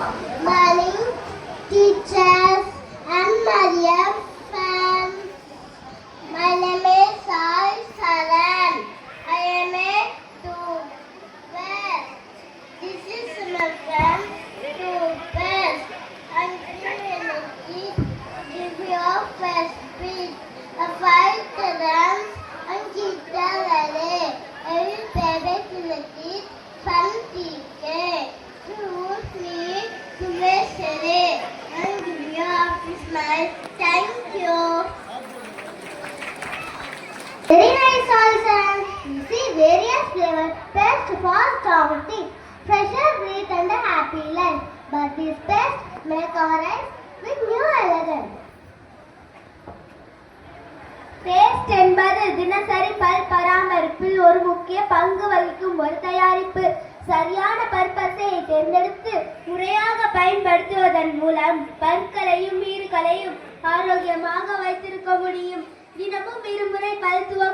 Morning, teachers and my dear friends. My name is Sai Saran. I am a two-best. This is my friend two-best. I'm going to give you a first speech. A fight to dance and keep the rally. Every baby to the kid, fun teacher. Choose me to be and give you a smile. Thank you. Very nice also. You see various flavors, best for strong teeth, fresher breath and a happy life. But this best make our eyes with new elegance. Paste என்பது தினசரி பல் பராமரிப்பில் ஒரு முக்கிய பங்கு வகிக்கும் ஒரு தயாரிப்பு. சரியான பற்பசையை தேர்ந்தெடுத்து முறையாக பயன்படுத்துவதன் மூலம் பற்களையும் ஈறுகளையும் ஆரோக்கியமாக வைத்திருக்க முடியும். தினமும் இருமுறை பல் துவக்க